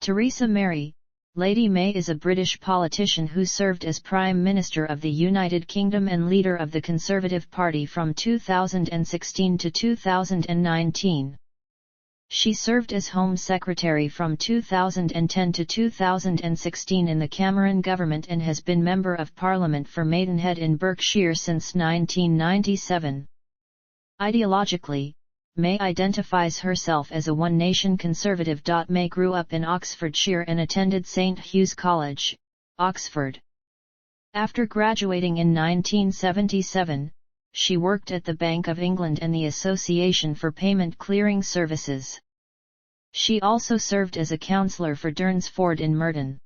Theresa Mary, Lady May is a British politician who served as Prime Minister of the United Kingdom and leader of the Conservative Party from 2016 to 2019. She served as Home Secretary from 2010 to 2016 in the Cameron government and has been Member of Parliament for Maidenhead in Berkshire since 1997. Ideologically, May identifies herself as a one-nation conservative. May grew up in Oxfordshire and attended St Hugh's College, Oxford. After graduating in 1977, she worked at the Bank of England and the Association for Payment Clearing Services. She also served as a councillor for Durnsford in Merton.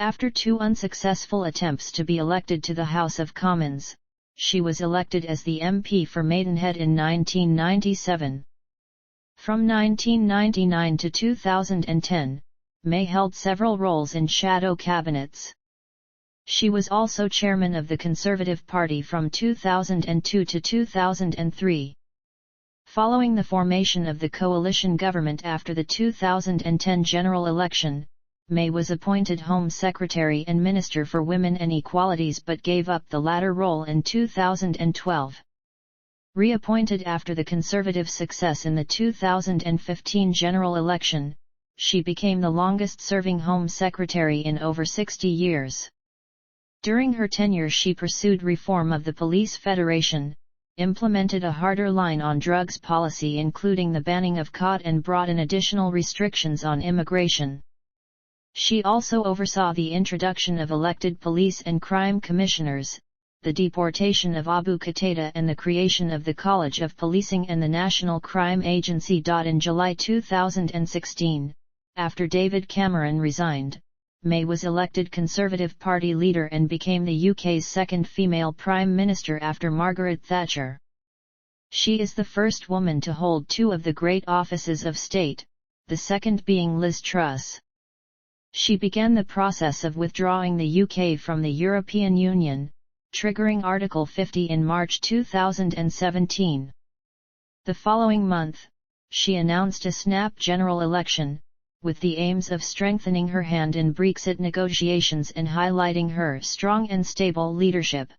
After two unsuccessful attempts to be elected to the House of Commons, she was elected as the MP for Maidenhead in 1997. From 1999 to 2010, May held several roles in shadow cabinets. She was also chairman of the Conservative Party from 2002 to 2003. Following the formation of the coalition government after the 2010 general election, May was appointed Home Secretary and Minister for Women and Equalities but gave up the latter role in 2012. Reappointed after the Conservative success in the 2015 general election, she became the longest-serving Home Secretary in over 60 years. During her tenure she pursued reform of the Police Federation, implemented a harder line on drugs policy including the banning of khat and brought in additional restrictions on immigration. She also oversaw the introduction of elected police and crime commissioners, the deportation of Abu Qatada and the creation of the College of Policing and the National Crime Agency. In July 2016, after David Cameron resigned, May was elected Conservative Party leader and became the UK's second female Prime Minister after Margaret Thatcher. She is the first woman to hold two of the great offices of state, the second being Liz Truss. She began the process of withdrawing the UK from the European Union, triggering Article 50 in March 2017. The following month, she announced a snap general election, with the aims of strengthening her hand in Brexit negotiations and highlighting her strong and stable leadership.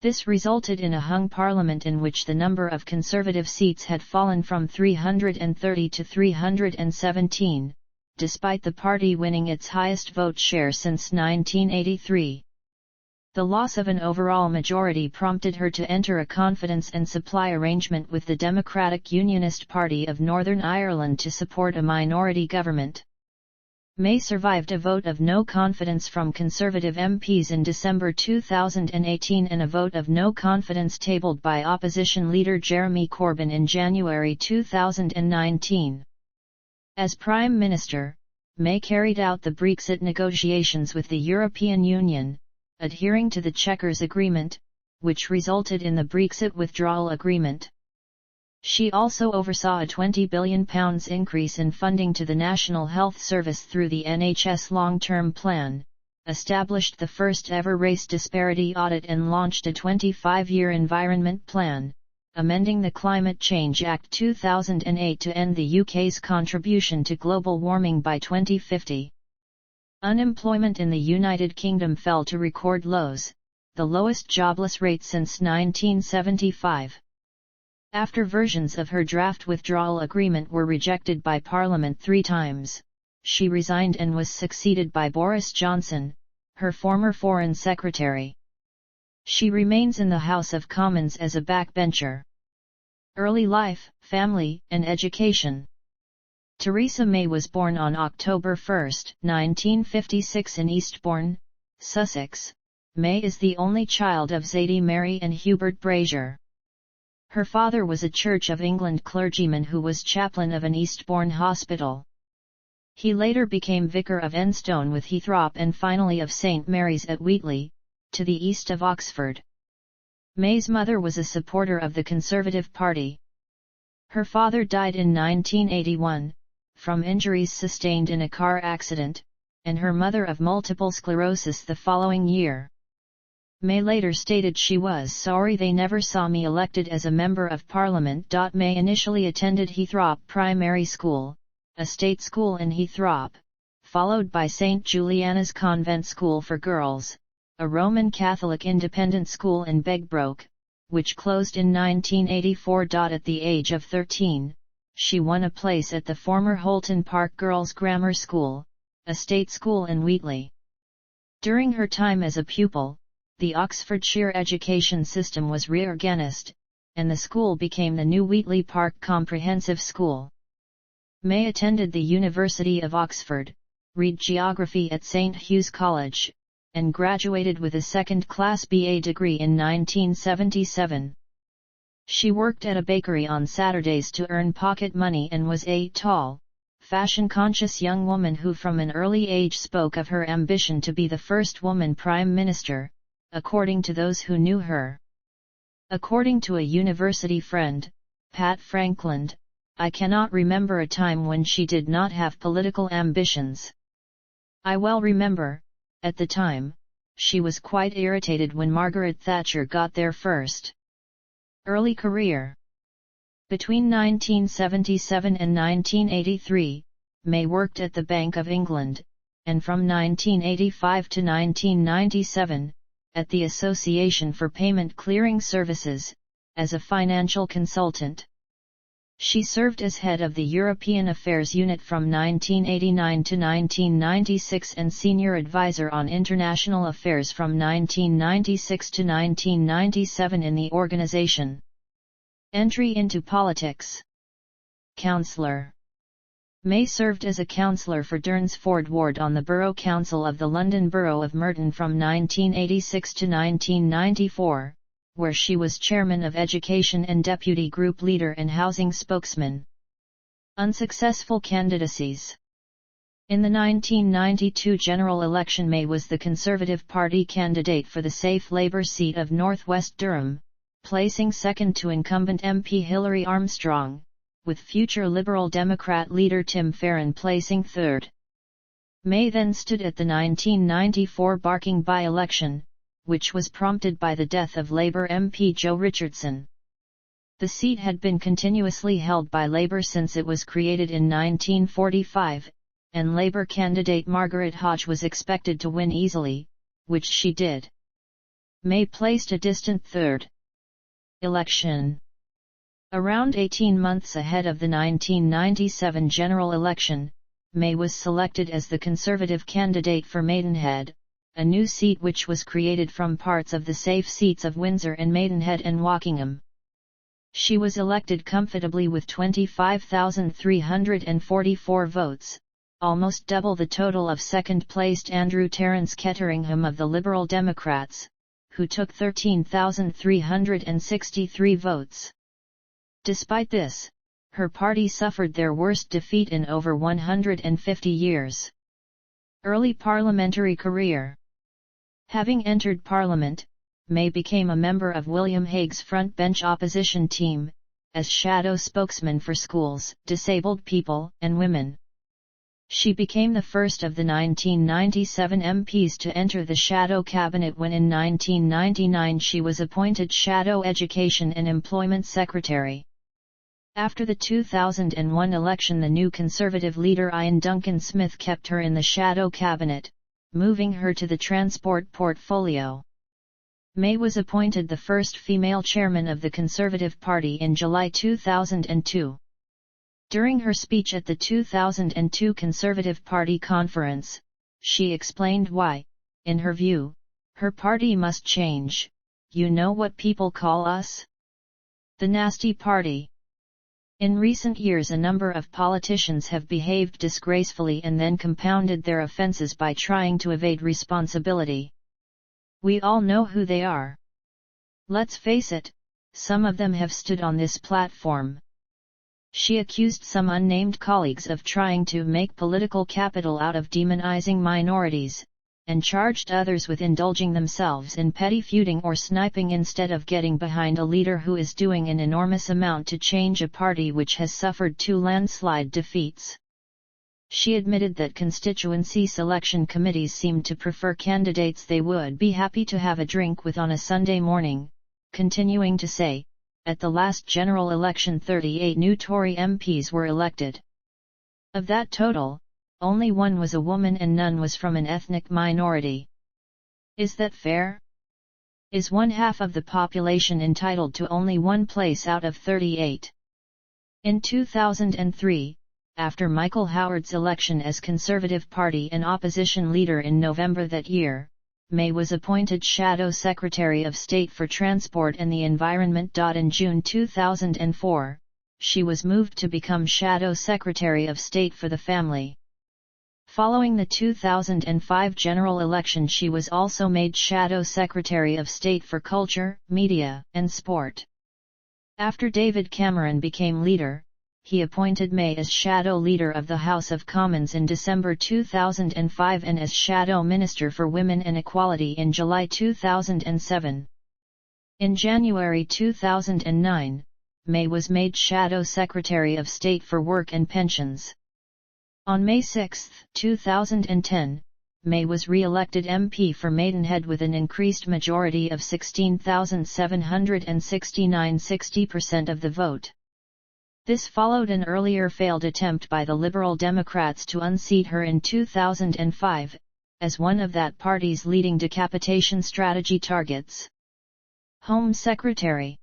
This resulted in a hung parliament in which the number of Conservative seats had fallen from 330 to 317. Despite the party winning its highest vote share since 1983. The loss of an overall majority prompted her to enter a confidence and supply arrangement with the Democratic Unionist Party of Northern Ireland to support a minority government. May survived a vote of no confidence from Conservative MPs in December 2018 and a vote of no confidence tabled by opposition leader Jeremy Corbyn in January 2019. As Prime Minister, May carried out the Brexit negotiations with the European Union, adhering to the Chequers Agreement, which resulted in the Brexit Withdrawal Agreement. She also oversaw a £20 billion increase in funding to the National Health Service through the NHS Long-Term Plan, established the first-ever race disparity audit and launched a 25-year environment plan, amending the Climate Change Act 2008 to end the UK's contribution to global warming by 2050. Unemployment in the United Kingdom fell to record lows, the lowest jobless rate since 1975. After versions of her draft withdrawal agreement were rejected by Parliament 3 times, she resigned and was succeeded by Boris Johnson, her former Foreign Secretary. She remains in the House of Commons as a backbencher. Early life, family, and education. Theresa May was born on October 1, 1956 in Eastbourne, Sussex. May is the only child of Zadie Mary and Hubert Brazier. Her father was a Church of England clergyman who was chaplain of an Eastbourne hospital. He later became vicar of Enstone with Heathrow and finally of St Mary's at Wheatley, to the east of Oxford. May's mother was a supporter of the Conservative Party. Her father died in 1981, from injuries sustained in a car accident, and her mother of multiple sclerosis the following year. May later stated she was sorry they never saw me elected as a Member of Parliament. May initially attended Heathrow Primary School, a state school in Heathrow, followed by St. Juliana's Convent School for Girls, a Roman Catholic independent school in Begbroke, which closed in 1984. At the age of 13, she won a place at the former Holton Park Girls' Grammar School, a state school in Wheatley. During her time as a pupil, the Oxfordshire education system was reorganised, and the school became the new Wheatley Park Comprehensive School. May attended the University of Oxford, read geography at St. Hugh's College, and graduated with a second-class BA degree in 1977. She worked at a bakery on Saturdays to earn pocket money and was a tall, fashion-conscious young woman who from an early age spoke of her ambition to be the first woman Prime Minister, according to those who knew her. According to a university friend, Pat Frankland, "I cannot remember a time when she did not have political ambitions. I well remember, at the time, she was quite irritated when Margaret Thatcher got there first." Early career. Between 1977 and 1983, May worked at the Bank of England, and from 1985 to 1997, at the Association for Payment Clearing Services, as a financial consultant. She served as head of the European Affairs Unit from 1989 to 1996 and senior advisor on international affairs from 1996 to 1997 in the organization. Entry into politics. Councillor. May served as a councillor for Durnsford Ward on the Borough Council of the London Borough of Merton from 1986 to 1994, where she was chairman of education and deputy group leader and housing spokesman. Unsuccessful candidacies. In the 1992 general election, May was the Conservative Party candidate for the safe Labour seat of North West Durham, placing second to incumbent MP Hilary Armstrong, with future Liberal Democrat leader Tim Farron placing third. May then stood at the 1994 Barking by-election, which was prompted by the death of Labour MP Joe Richardson. The seat had been continuously held by Labour since it was created in 1945, and Labour candidate Margaret Hodge was expected to win easily, which she did. May placed a distant third. Election. Around 18 months ahead of the 1997 general election, May was selected as the Conservative candidate for Maidenhead, a new seat which was created from parts of the safe seats of Windsor and Maidenhead and Wokingham. She was elected comfortably with 25,344 votes, almost double the total of second-placed Andrew Terence Ketteringham of the Liberal Democrats, who took 13,363 votes. Despite this, her party suffered their worst defeat in over 150 years. Early parliamentary career. Having entered Parliament, May became a member of William Hague's frontbench opposition team, as shadow spokesman for schools, disabled people, and women. She became the first of the 1997 MPs to enter the shadow cabinet when in 1999 she was appointed Shadow Education and Employment Secretary. After the 2001 election, the new Conservative leader Ian Duncan Smith kept her in the shadow cabinet, moving her to the transport portfolio. May was appointed the first female chairman of the Conservative Party in July 2002. During her speech at the 2002 Conservative Party conference, she explained why, in her view, her party must change. "You know what people call us? The nasty party." In recent years, a number of politicians have behaved disgracefully and then compounded their offences by trying to evade responsibility. We all know who they are. Let's face it, some of them have stood on this platform. She accused some unnamed colleagues of trying to make political capital out of demonizing minorities, and charged others with indulging themselves in petty feuding or sniping instead of getting behind a leader who is doing an enormous amount to change a party which has suffered 2 landslide defeats. She admitted that constituency selection committees seemed to prefer candidates they would be happy to have a drink with on a Sunday morning, continuing to say, "At the last general election 38 new Tory MPs were elected. Of that total, only one was a woman and none was from an ethnic minority. Is that fair? Is 1/2 of the population entitled to only one place out of 38? In 2003, after Michael Howard's election as Conservative Party and opposition leader in November that year, May was appointed Shadow Secretary of State for Transport and the Environment. In June 2004, she was moved to become Shadow Secretary of State for the Family. Following the 2005 general election, she was also made Shadow Secretary of State for Culture, Media, and Sport. After David Cameron became leader, he appointed May as Shadow Leader of the House of Commons in December 2005 and as Shadow Minister for Women and Equality in July 2007. In January 2009, May was made Shadow Secretary of State for Work and Pensions. On May 6, 2010, May was re-elected MP for Maidenhead with an increased majority of 16,769, 60% of the vote. This followed an earlier failed attempt by the Liberal Democrats to unseat her in 2005, as one of that party's leading decapitation strategy targets. Home Secretary.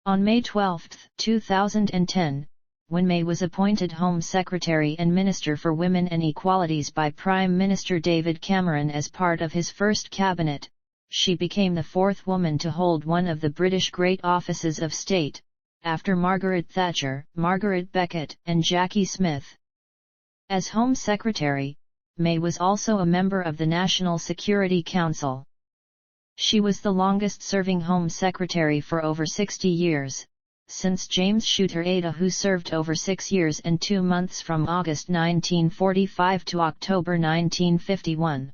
On May 12, 2010, when May was appointed Home Secretary and Minister for Women and Equalities by Prime Minister David Cameron as part of his first cabinet, she became the fourth woman to hold one of the British great offices of state, after Margaret Thatcher, Margaret Beckett, and Jackie Smith. As Home Secretary, May was also a member of the National Security Council. She was the longest-serving Home Secretary for over 60 years, since James Shooter Ada, who served over 6 years and 2 months from August 1945 to October 1951.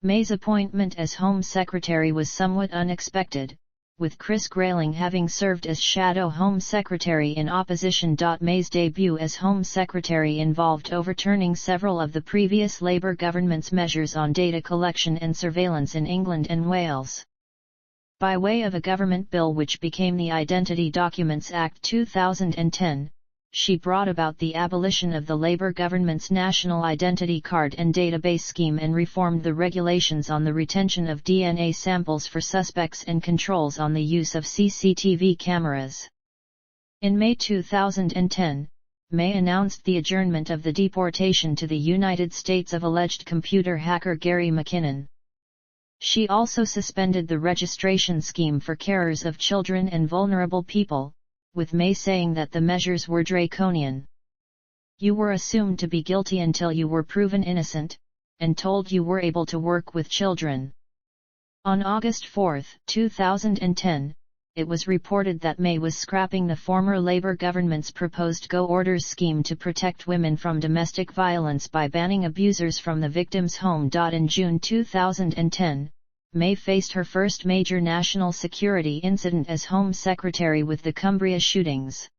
May's appointment as Home Secretary was somewhat unexpected, with Chris Grayling having served as Shadow Home Secretary in opposition. May's debut as Home Secretary involved overturning several of the previous Labour government's measures on data collection and surveillance in England and Wales. By way of a government bill which became the Identity Documents Act 2010, she brought about the abolition of the Labour government's National Identity Card and Database Scheme and reformed the regulations on the retention of DNA samples for suspects and controls on the use of CCTV cameras. In May 2010, May announced the adjournment of the deportation to the United States of alleged computer hacker Gary McKinnon. She also suspended the registration scheme for carers of children and vulnerable people, with May saying that the measures were draconian. You were assumed to be guilty until you were proven innocent, and told you were able to work with children. On August 4, 2010, it was reported that May was scrapping the former Labour government's proposed Go Orders scheme to protect women from domestic violence by banning abusers from the victim's home. In June 2010, May faced her first major national security incident as Home Secretary with the Cumbria shootings.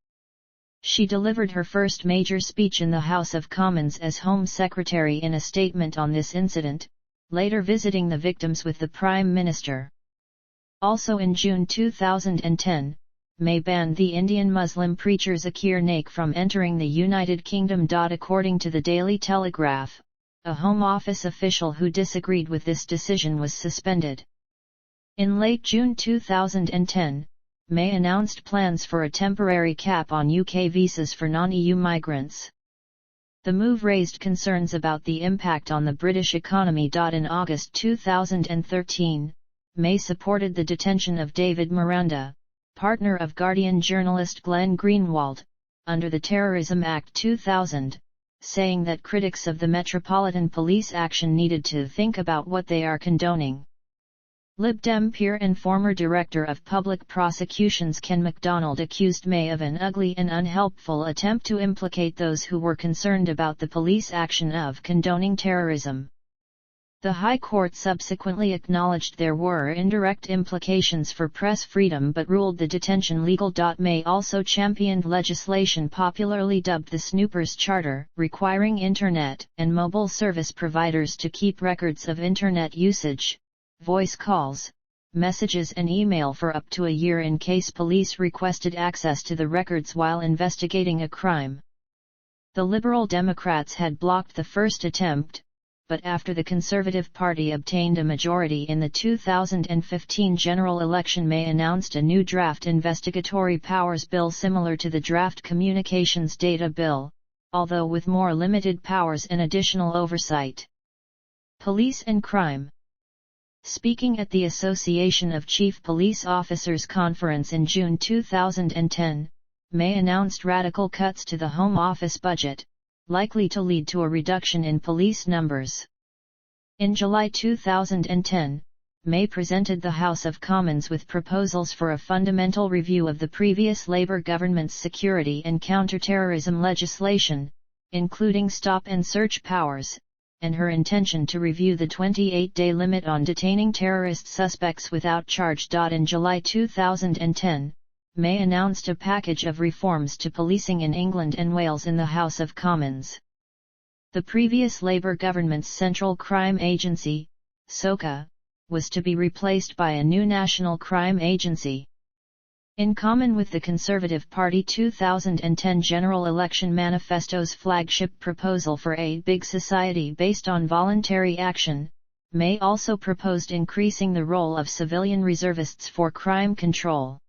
She delivered her first major speech in the House of Commons as Home Secretary in a statement on this incident, later visiting the victims with the Prime Minister. Also in June 2010, May banned the Indian Muslim preacher Zakir Naik from entering the United Kingdom. According to the Daily Telegraph, a Home Office official who disagreed with this decision was suspended. In late June 2010, May announced plans for a temporary cap on UK visas for non-EU migrants. The move raised concerns about the impact on the British economy. In August 2013, May supported the detention of David Miranda, partner of Guardian journalist Glenn Greenwald, under the Terrorism Act 2000, saying that critics of the Metropolitan Police action needed to think about what they are condoning. Lib Dem peer and former Director of Public Prosecutions Ken MacDonald accused May of an ugly and unhelpful attempt to implicate those who were concerned about the police action of condoning terrorism. The High Court subsequently acknowledged there were indirect implications for press freedom but ruled the detention legal. May also championed legislation popularly dubbed the Snoopers Charter, requiring Internet and mobile service providers to keep records of Internet usage, voice calls, messages and email for up to a year in case police requested access to the records while investigating a crime. The Liberal Democrats had blocked the first attempt, but after the Conservative Party obtained a majority in the 2015 general election, May announced a new draft investigatory powers bill similar to the draft communications data bill, although with more limited powers and additional oversight. Police and crime. Speaking at the Association of Chief Police Officers Conference in June 2010, May announced radical cuts to the Home Office budget, likely to lead to a reduction in police numbers. In July 2010, May presented the House of Commons with proposals for a fundamental review of the previous Labour government's security and counter-terrorism legislation, including stop and search powers, and her intention to review the 28-day limit on detaining terrorist suspects without charge. In July 2010, May announced a package of reforms to policing in England and Wales in the House of Commons. The previous Labour government's Central Crime Agency, SOCA, was to be replaced by a new National Crime Agency. In common with the Conservative Party 2010 general election manifesto's flagship proposal for a big society based on voluntary action, May also proposed increasing the role of civilian reservists for crime control.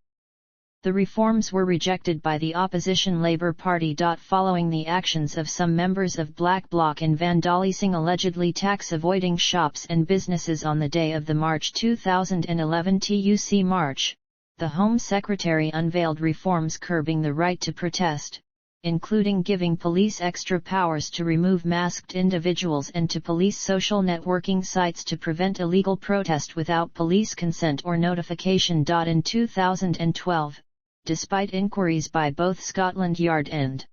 The reforms were rejected by the opposition Labour Party. Following the actions of some members of Black Bloc in vandalising allegedly tax-avoiding shops and businesses on the day of the March 2011 TUC march, the Home Secretary unveiled reforms curbing the right to protest, including giving police extra powers to remove masked individuals and to police social networking sites to prevent illegal protest without police consent or notification. In 2012, despite inquiries by both Scotland Yard and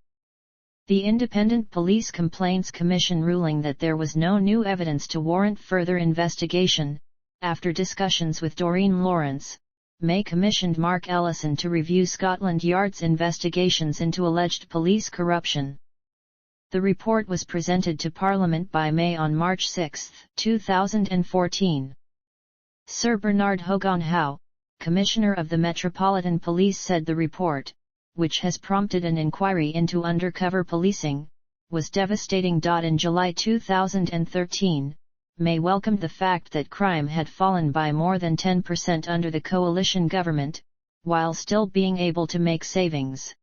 the Independent Police Complaints Commission ruling that there was no new evidence to warrant further investigation, after discussions with Doreen Lawrence, May commissioned Mark Ellison to review Scotland Yard's investigations into alleged police corruption. The report was presented to Parliament by May on March 6, 2014. Sir Bernard Hogan Howe, Commissioner of the Metropolitan Police, said the report, which has prompted an inquiry into undercover policing, was devastating. In July 2013, May welcomed the fact that crime had fallen by more than 10% under the coalition government, while still being able to make savings.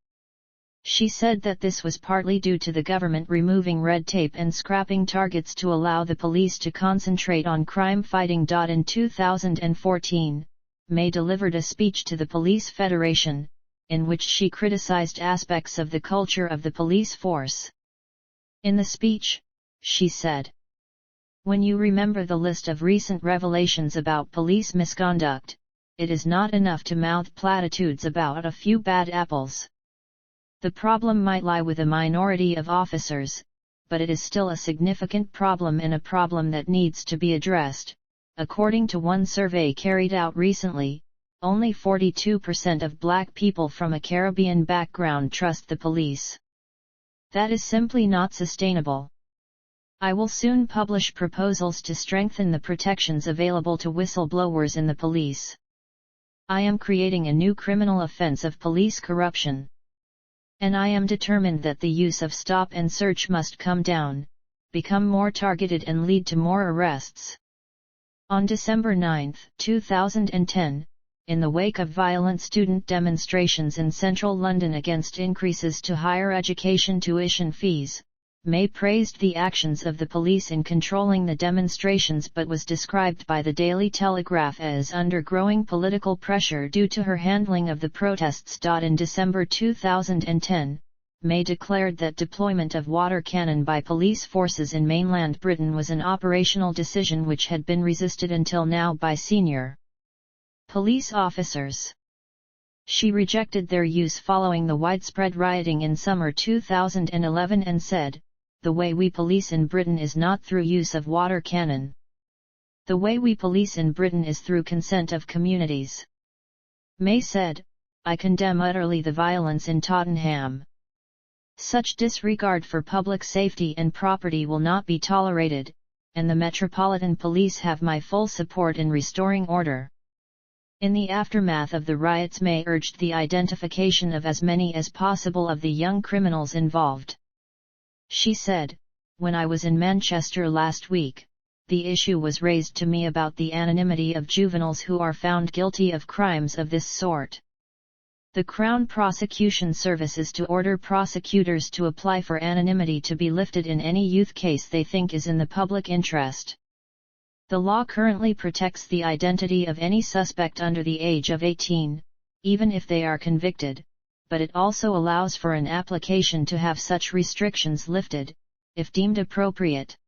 She said that this was partly due to the government removing red tape and scrapping targets to allow the police to concentrate on crime fighting. In 2014, May delivered a speech to the Police Federation, in which she criticized aspects of the culture of the police force. In the speech, she said, "When you remember the list of recent revelations about police misconduct, it is not enough to mouth platitudes about a few bad apples. The problem might lie with a minority of officers, but it is still a significant problem and a problem that needs to be addressed." According to one survey carried out recently, only 42% of Black people from a Caribbean background trust the police. That is simply not sustainable. I will soon publish proposals to strengthen the protections available to whistleblowers in the police. I am creating a new criminal offense of police corruption. And I am determined that the use of stop and search must come down, become more targeted and lead to more arrests. On December 9, 2010, in the wake of violent student demonstrations in central London against increases to higher education tuition fees, May praised the actions of the police in controlling the demonstrations but was described by the Daily Telegraph as under growing political pressure due to her handling of the protests. In December 2010, May declared that deployment of water cannon by police forces in mainland Britain was an operational decision which had been resisted until now by senior police officers. She rejected their use following the widespread rioting in summer 2011 and said, "The way we police in Britain is not through use of water cannon. The way we police in Britain is through consent of communities." May said, "I condemn utterly the violence in Tottenham. Such disregard for public safety and property will not be tolerated, and the Metropolitan Police have my full support in restoring order." In the aftermath of the riots, May urged the identification of as many as possible of the young criminals involved. She said, "When I was in Manchester last week, the issue was raised to me about the anonymity of juveniles who are found guilty of crimes of this sort. The Crown Prosecution Service is to order prosecutors to apply for anonymity to be lifted in any youth case they think is in the public interest. The law currently protects the identity of any suspect under the age of 18, even if they are convicted, but it also allows for an application to have such restrictions lifted, if deemed appropriate."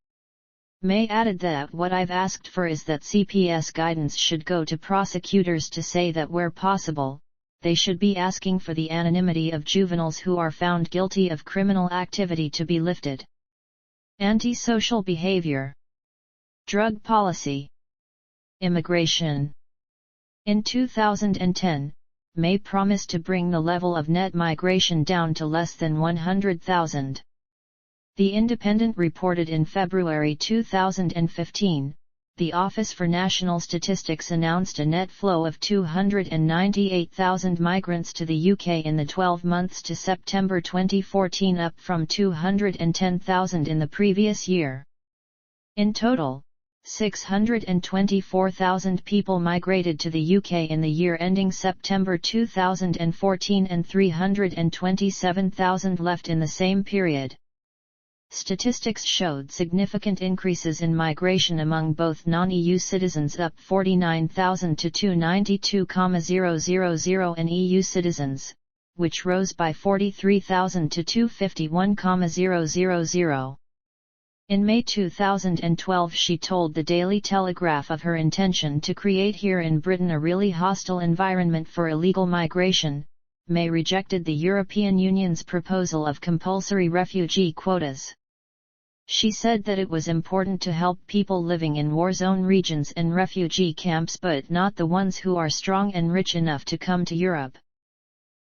May added that what I've asked for is that CPS guidance should go to prosecutors to say that where possible, they should be asking for the anonymity of juveniles who are found guilty of criminal activity to be lifted. Antisocial behavior. Drug policy. Immigration. In 2010, May promised to bring the level of net migration down to less than 100,000. The Independent reported in February 2015, the Office for National Statistics announced a net flow of 298,000 migrants to the UK in the 12 months to September 2014, up from 210,000 in the previous year. In total, 624,000 people migrated to the UK in the year ending September 2014 and 327,000 left in the same period. Statistics showed significant increases in migration among both non-EU citizens, up 49,000 to 292,000, and EU citizens, which rose by 43,000 to 251,000. In May 2012 she told the Daily Telegraph of her intention to create here in Britain a really hostile environment for illegal migration. May rejected the European Union's proposal of compulsory refugee quotas. She said that it was important to help people living in war-zone regions and refugee camps, but not the ones who are strong and rich enough to come to Europe.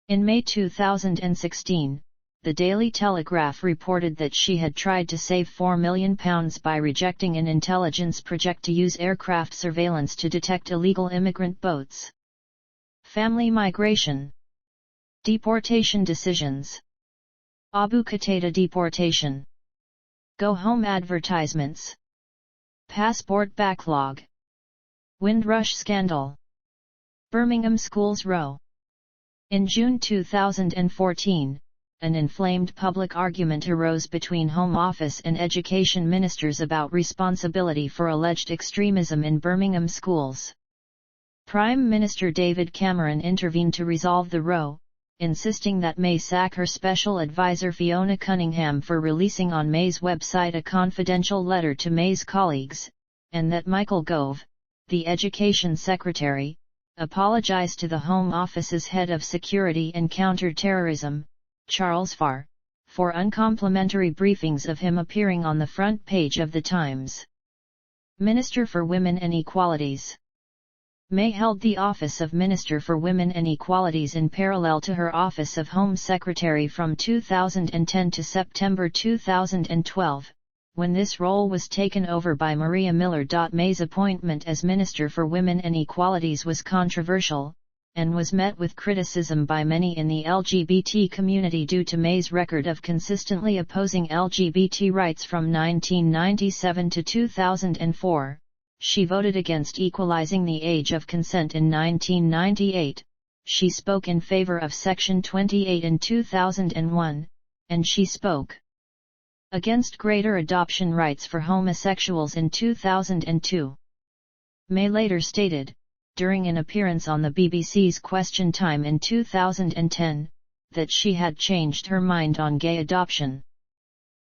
In May 2016, the Daily Telegraph reported that she had tried to save £4 million by rejecting an intelligence project to use aircraft surveillance to detect illegal immigrant boats. Family migration. Deportation decisions. Abu Qatada deportation. Go home advertisements. Passport backlog. Windrush scandal. Birmingham schools row. In June 2014, an inflamed public argument arose between Home Office and Education ministers about responsibility for alleged extremism in Birmingham schools. Prime Minister David Cameron intervened to resolve the row, insisting that May sack her special advisor Fiona Cunningham for releasing on May's website a confidential letter to May's colleagues, and that Michael Gove, the Education Secretary, apologize to the Home Office's head of security and counter-terrorism, Charles Farr, for uncomplimentary briefings of him appearing on the front page of the Times. Minister for Women and Equalities. May held the office of Minister for Women and Equalities in parallel to her office of Home Secretary from 2010 to September 2012, when this role was taken over by Maria Miller. May's appointment as Minister for Women and Equalities was controversial, and was met with criticism by many in the LGBT community due to May's record of consistently opposing LGBT rights from 1997 to 2004. She voted against equalizing the age of consent in 1998, she spoke in favor of Section 28 in 2001, and she spoke against greater adoption rights for homosexuals in 2002. May later stated, during an appearance on the BBC's Question Time in 2010, that she had changed her mind on gay adoption.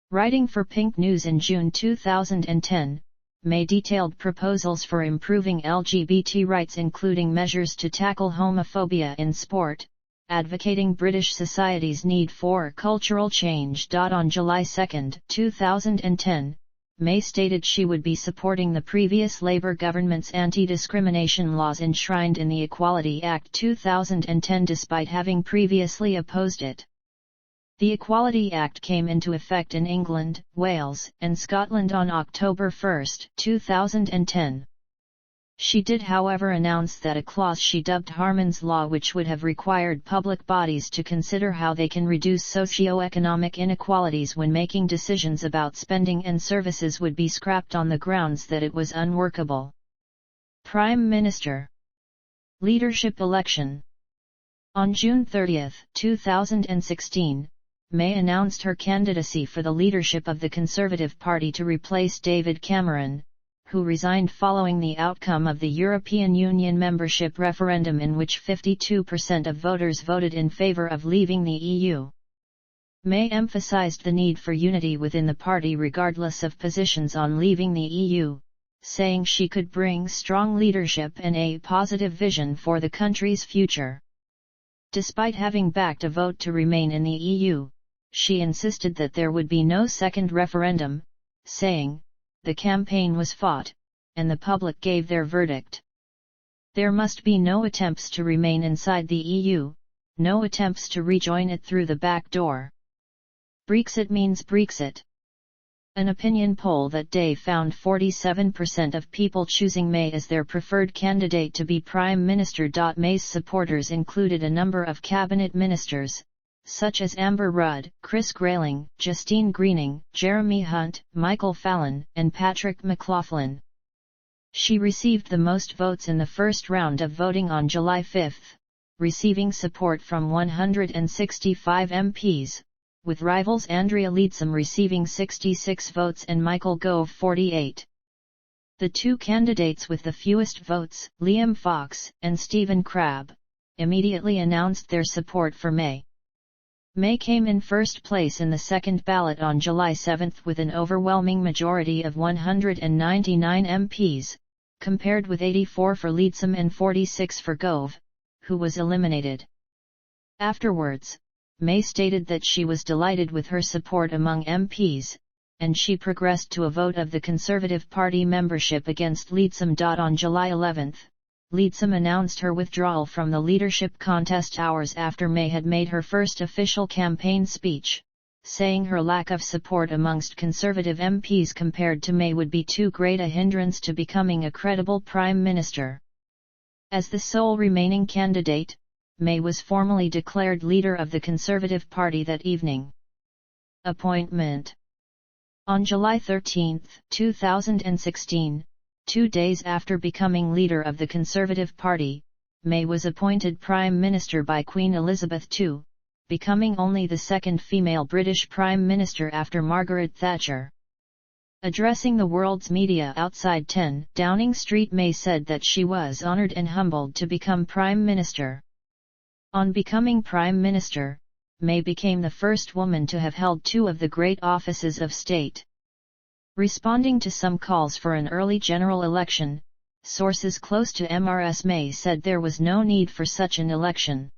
Writing for Pink News in June 2010, May detailed proposals for improving LGBT rights, including measures to tackle homophobia in sport, advocating British society's need for cultural change. On July 2, 2010, May stated she would be supporting the previous Labour government's anti-discrimination laws enshrined in the Equality Act 2010 despite having previously opposed it. The Equality Act came into effect in England, Wales, and Scotland on October 1, 2010. She did however announce that a clause she dubbed Harman's Law, which would have required public bodies to consider how they can reduce socio-economic inequalities when making decisions about spending and services, would be scrapped on the grounds that it was unworkable. Prime Minister Leadership Election. On June 30, 2016, May announced her candidacy for the leadership of the Conservative Party to replace David Cameron, who resigned following the outcome of the European Union membership referendum, in which 52% of voters voted in favour of leaving the EU. May emphasised the need for unity within the party regardless of positions on leaving the EU, saying she could bring strong leadership and a positive vision for the country's future. Despite having backed a vote to remain in the EU, she insisted that there would be no second referendum, saying, "The campaign was fought, and the public gave their verdict. There must be no attempts to remain inside the EU, no attempts to rejoin it through the back door. Brexit means Brexit." An opinion poll that day found 47% of people choosing May as their preferred candidate to be Prime Minister. May's supporters included a number of cabinet ministers, such as Amber Rudd, Chris Grayling, Justine Greening, Jeremy Hunt, Michael Fallon, and Patrick McLaughlin. She received the most votes in the first round of voting on July 5, receiving support from 165 MPs, with rivals Andrea Leadsom receiving 66 votes and Michael Gove 48. The two candidates with the fewest votes, Liam Fox and Stephen Crabb, immediately announced their support for May. May came in first place in the second ballot on July 7 with an overwhelming majority of 199 MPs, compared with 84 for Leadsom and 46 for Gove, who was eliminated. Afterwards, May stated that she was delighted with her support among MPs, and she progressed to a vote of the Conservative Party membership against Leadsom. On July 11, Leadsom announced her withdrawal from the leadership contest hours after May had made her first official campaign speech, saying her lack of support amongst Conservative MPs compared to May would be too great a hindrance to becoming a credible Prime Minister. As the sole remaining candidate, May was formally declared leader of the Conservative Party that evening. Appointment. On July 13, 2016, 2 days after becoming leader of the Conservative Party, May was appointed Prime Minister by Queen Elizabeth II, becoming only the second female British Prime Minister after Margaret Thatcher. Addressing the world's media outside 10 Downing Street, May said that she was honoured and humbled to become Prime Minister. On becoming Prime Minister, May became the first woman to have held two of the great offices of state. Responding to some calls for an early general election, sources close to Ms. May said there was no need for such an election.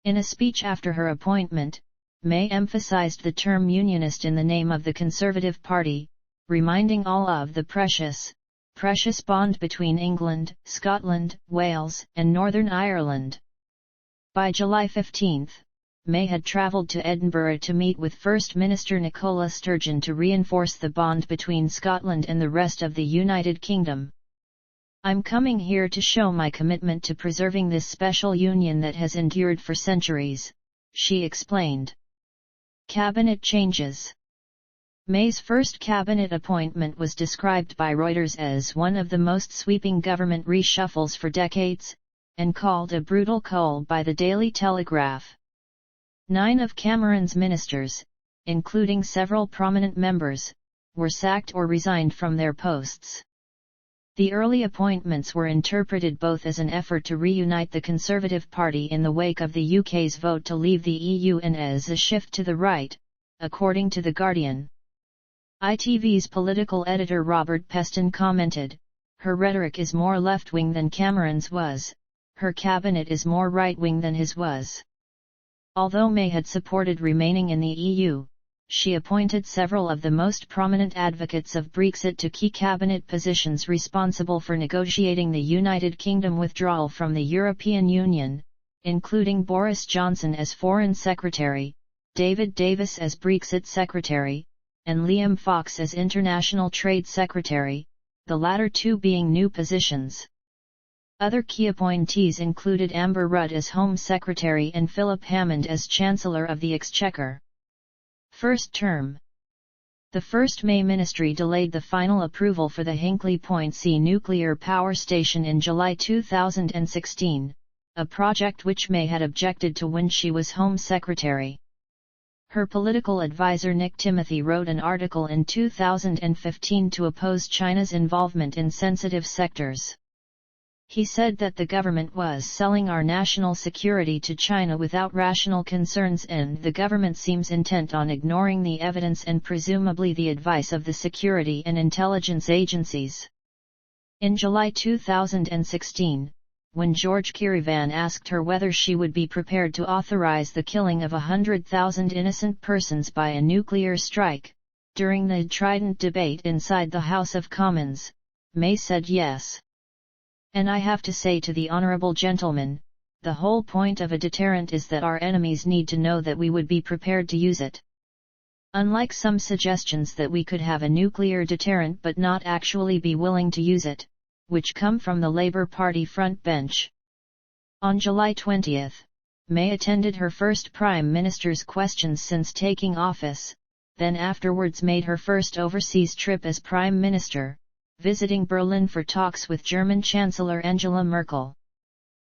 In a speech after her appointment, May emphasized the term unionist in the name of the Conservative Party, reminding all of the precious bond between England, Scotland, Wales, and Northern Ireland. By July 15, May had travelled to Edinburgh to meet with First Minister Nicola Sturgeon to reinforce the bond between Scotland and the rest of the United Kingdom. "I'm coming here to show my commitment to preserving this special union that has endured for centuries," she explained. Cabinet changes. May's first cabinet appointment was described by Reuters as one of the most sweeping government reshuffles for decades, and called a brutal cull by the Daily Telegraph. 9 of Cameron's ministers, including several prominent members, were sacked or resigned from their posts. The early appointments were interpreted both as an effort to reunite the Conservative Party in the wake of the UK's vote to leave the EU and as a shift to the right, according to The Guardian. ITV's political editor Robert Peston commented, "Her rhetoric is more left-wing than Cameron's was. Her cabinet is more right-wing than his was." Although May had supported remaining in the EU, she appointed several of the most prominent advocates of Brexit to key cabinet positions responsible for negotiating the United Kingdom withdrawal from the European Union, including Boris Johnson as Foreign Secretary, David Davis as Brexit Secretary, and Liam Fox as International Trade Secretary, the latter two being new positions. Other key appointees included Amber Rudd as Home Secretary and Philip Hammond as Chancellor of the Exchequer. First term. The first May ministry delayed the final approval for the Hinkley Point C nuclear power station in July 2016, a project which May had objected to when she was Home Secretary. Her political advisor Nick Timothy wrote an article in 2015 to oppose China's involvement in sensitive sectors. He said that the government was selling our national security to China without rational concerns, and the government seems intent on ignoring the evidence and presumably the advice of the security and intelligence agencies. In July 2016, when George Kirivan asked her whether she would be prepared to authorize the killing of 100,000 innocent persons by a nuclear strike, during the Trident debate inside the House of Commons, May said yes. And I have to say to the honourable gentleman, the whole point of a deterrent is that our enemies need to know that we would be prepared to use it. Unlike some suggestions that we could have a nuclear deterrent but not actually be willing to use it, which come from the Labour Party front bench. On July 20, May attended her first Prime Minister's questions since taking office, then afterwards made her first overseas trip as Prime Minister, visiting Berlin for talks with German Chancellor Angela Merkel.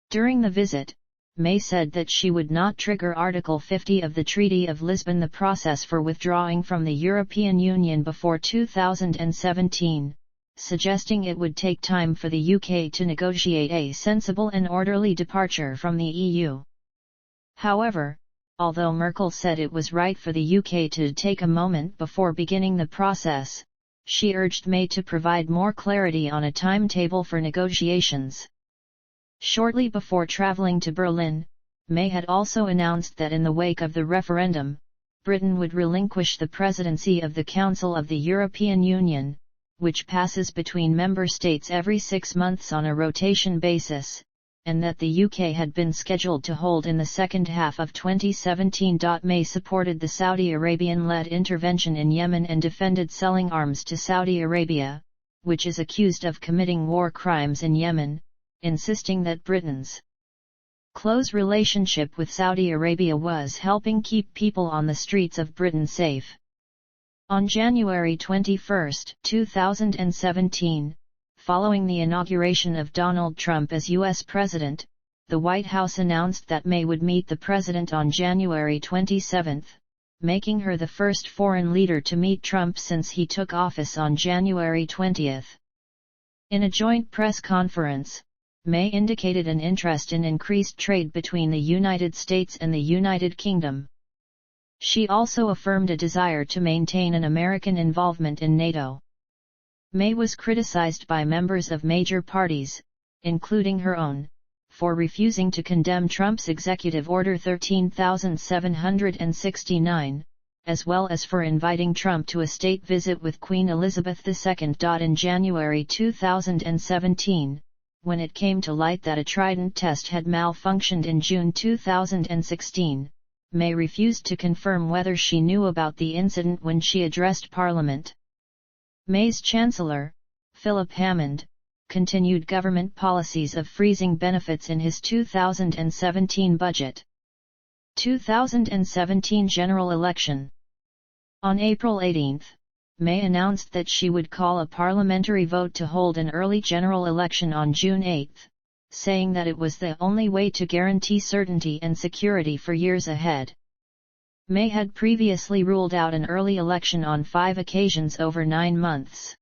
During the visit, May said that she would not trigger Article 50 of the Treaty of Lisbon, the process for withdrawing from the European Union, before 2017, suggesting it would take time for the UK to negotiate a sensible and orderly departure from the EU. However, although Merkel said it was right for the UK to take a moment before beginning the process, she urged May to provide more clarity on a timetable for negotiations. Shortly before travelling to Berlin, May had also announced that in the wake of the referendum, Britain would relinquish the presidency of the Council of the European Union, which passes between member states every 6 months on a rotation basis, and that the UK had been scheduled to hold in the second half of 2017. May supported the Saudi Arabian-led intervention in Yemen and defended selling arms to Saudi Arabia, which is accused of committing war crimes in Yemen, insisting that Britain's close relationship with Saudi Arabia was helping keep people on the streets of Britain safe. On January 21, 2017, following the inauguration of Donald Trump as U.S. President, the White House announced that May would meet the President on January 27, making her the first foreign leader to meet Trump since he took office on January 20. In a joint press conference, May indicated an interest in increased trade between the United States and the United Kingdom. She also affirmed a desire to maintain an American involvement in NATO. May was criticized by members of major parties, including her own, for refusing to condemn Trump's Executive Order 13,769, as well as for inviting Trump to a state visit with Queen Elizabeth II. In January 2017, when it came to light that a Trident test had malfunctioned in June 2016, May refused to confirm whether she knew about the incident when she addressed Parliament. May's Chancellor, Philip Hammond, continued government policies of freezing benefits in his 2017 budget. 2017 general election. On April 18, May announced that she would call a parliamentary vote to hold an early general election on June 8, saying that it was the only way to guarantee certainty and security for years ahead. May had previously ruled out an early election on 5 occasions over 9 months.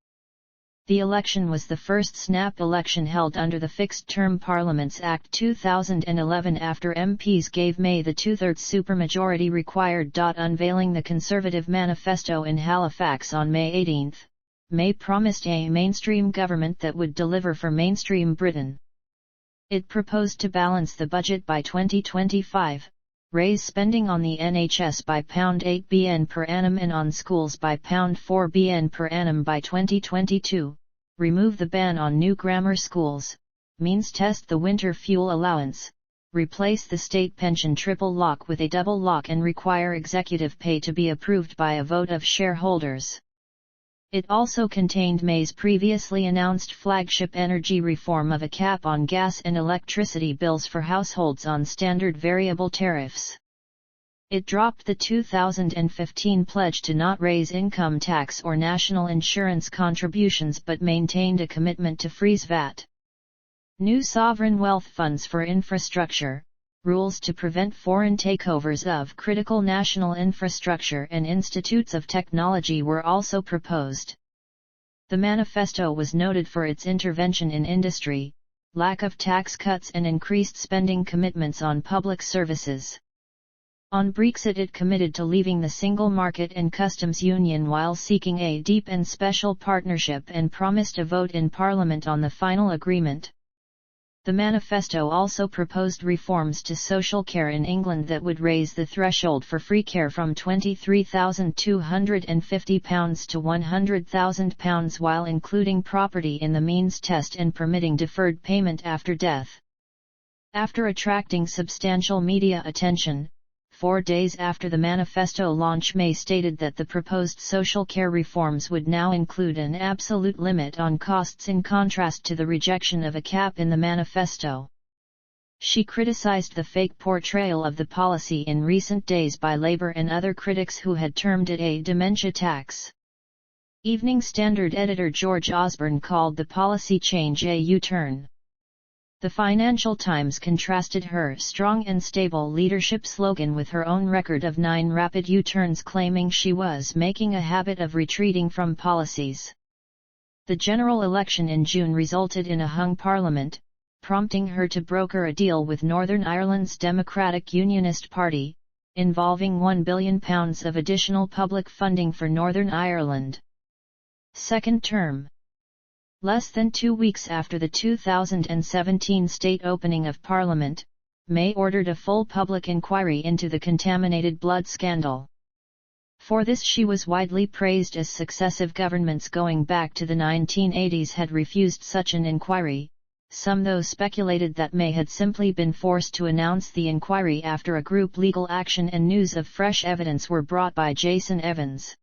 The election was the first snap election held under the Fixed Term Parliaments Act 2011 after MPs gave May the two-thirds supermajority required. Unveiling the Conservative Manifesto in Halifax on May 18, May promised a mainstream government that would deliver for mainstream Britain. It proposed to balance the budget by 2025, raise spending on the NHS by £8 bn per annum and on schools by £4 bn per annum by 2022, remove the ban on new grammar schools, means test the winter fuel allowance, replace the state pension triple lock with a double lock and require executive pay to be approved by a vote of shareholders. It also contained May's previously announced flagship energy reform of a cap on gas and electricity bills for households on standard variable tariffs. It dropped the 2015 pledge to not raise income tax or national insurance contributions but maintained a commitment to freeze VAT. New sovereign wealth funds for infrastructure, rules to prevent foreign takeovers of critical national infrastructure and institutes of technology were also proposed. The manifesto was noted for its intervention in industry, lack of tax cuts and increased spending commitments on public services. On Brexit, it committed to leaving the single market and customs union while seeking a deep and special partnership and promised a vote in Parliament on the final agreement. The manifesto also proposed reforms to social care in England that would raise the threshold for free care from £23,250 to £100,000 while including property in the means test and permitting deferred payment after death. After attracting substantial media attention, 4 days after the manifesto launch, May stated that the proposed social care reforms would now include an absolute limit on costs in contrast to the rejection of a cap in the manifesto. She criticized the fake portrayal of the policy in recent days by Labour and other critics who had termed it a dementia tax. Evening Standard editor George Osborne called the policy change a U-turn. The Financial Times contrasted her strong and stable leadership slogan with her own record of 9 rapid U-turns, claiming she was making a habit of retreating from policies. The general election in June resulted in a hung parliament, prompting her to broker a deal with Northern Ireland's Democratic Unionist Party, involving £1 billion of additional public funding for Northern Ireland. Second term. Less than 2 weeks after the 2017 state opening of Parliament, May ordered a full public inquiry into the contaminated blood scandal. For this she was widely praised, as successive governments going back to the 1980s had refused such an inquiry. Some though speculated that May had simply been forced to announce the inquiry after a group legal action and news of fresh evidence were brought by Jason Evans.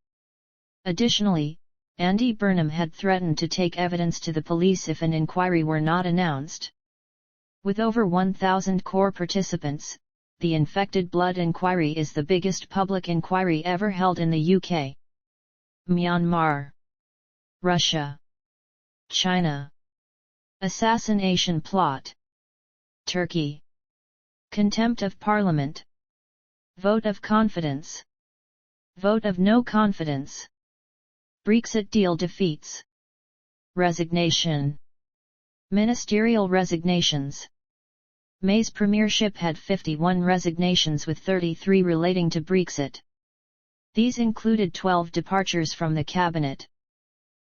Additionally, Andy Burnham had threatened to take evidence to the police if an inquiry were not announced. With over 1,000 core participants, the Infected Blood Inquiry is the biggest public inquiry ever held in the UK. Myanmar, Russia, China. Assassination plot. Turkey. Contempt of Parliament. Vote of confidence. Vote of no confidence. Brexit deal defeats. Resignation. Ministerial resignations. May's premiership had 51 resignations, with 33 relating to Brexit. These included 12 departures from the cabinet.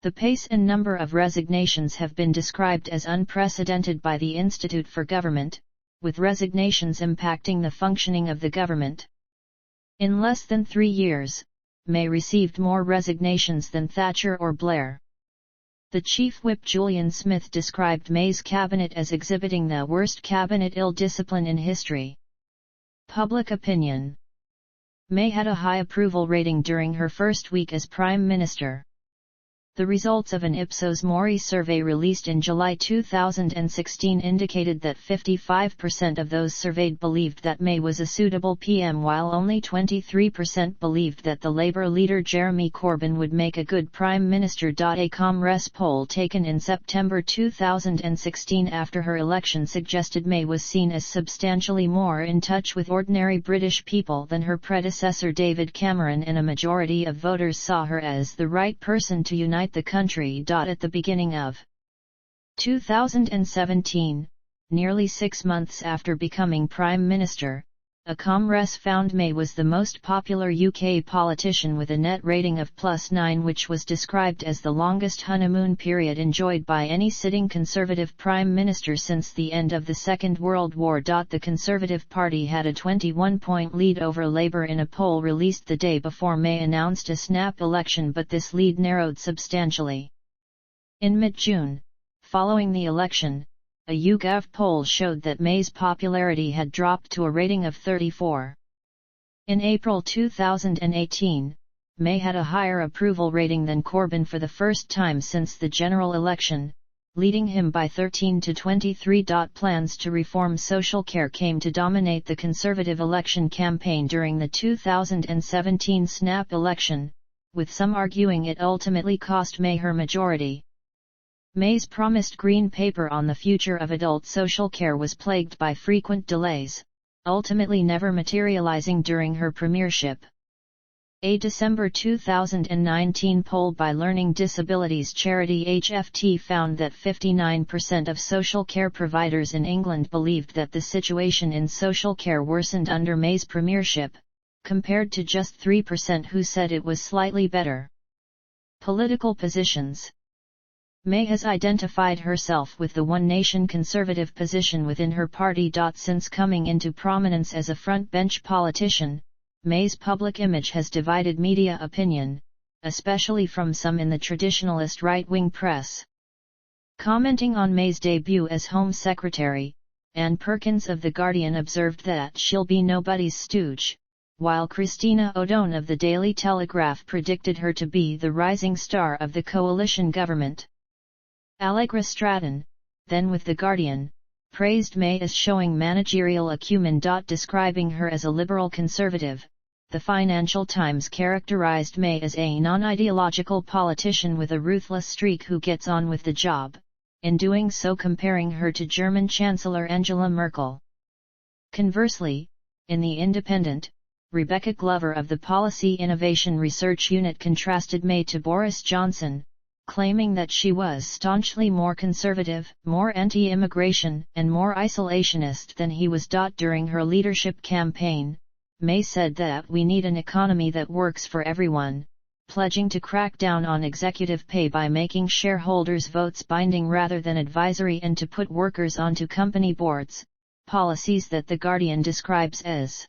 The pace and number of resignations have been described as unprecedented by the Institute for Government, with resignations impacting the functioning of the government. In less than 3 years, May received more resignations than Thatcher or Blair. The Chief Whip Julian Smith described May's cabinet as exhibiting the worst cabinet ill-discipline in history. Public opinion. May had a high approval rating during her first week as Prime Minister. The results of an Ipsos Mori survey released in July 2016 indicated that 55% of those surveyed believed that May was a suitable PM, while only 23% believed that the Labour leader Jeremy Corbyn would make a good Prime Minister. A Comres poll taken in September 2016 after her election suggested May was seen as substantially more in touch with ordinary British people than her predecessor David Cameron, and a majority of voters saw her as the right person to unite the country. At the beginning of 2017, nearly 6 months after becoming Prime Minister, a Comres found May was the most popular UK politician with a net rating of +9, which was described as the longest honeymoon period enjoyed by any sitting Conservative Prime Minister since the end of the Second World War. The Conservative Party had a 21-point lead over Labour in a poll released the day before May announced a snap election, but this lead narrowed substantially. In mid-June, following the election, a YouGov poll showed that May's popularity had dropped to a rating of 34. In April 2018, May had a higher approval rating than Corbyn for the first time since the general election, leading him by 13 to 23. Plans to reform social care came to dominate the Conservative election campaign during the 2017 snap election, with some arguing it ultimately cost May her majority. May's promised Green Paper on the future of adult social care was plagued by frequent delays, ultimately never materializing during her premiership. A December 2019 poll by Learning Disabilities charity HFT found that 59% of social care providers in England believed that the situation in social care worsened under May's premiership, compared to just 3% who said it was slightly better. Political positions. May has identified herself with the One Nation Conservative position within her party. Since coming into prominence as a frontbench politician, May's public image has divided media opinion, especially from some in the traditionalist right-wing press. Commenting on May's debut as Home Secretary, Anne Perkins of The Guardian observed that she'll be nobody's stooge, while Christina O'Done of the Daily Telegraph predicted her to be the rising star of the coalition government. Allegra Stratton, then with The Guardian, praised May as showing managerial acumen. Describing her as a liberal conservative, The Financial Times characterized May as a non-ideological politician with a ruthless streak who gets on with the job, in doing so comparing her to German Chancellor Angela Merkel. Conversely, in The Independent, Rebecca Glover of the Policy Innovation Research Unit contrasted May to Boris Johnson, claiming that she was staunchly more conservative, more anti-immigration, and more isolationist than he was. During her leadership campaign, May said that we need an economy that works for everyone, pledging to crack down on executive pay by making shareholders' votes binding rather than advisory and to put workers onto company boards, policies that The Guardian describes as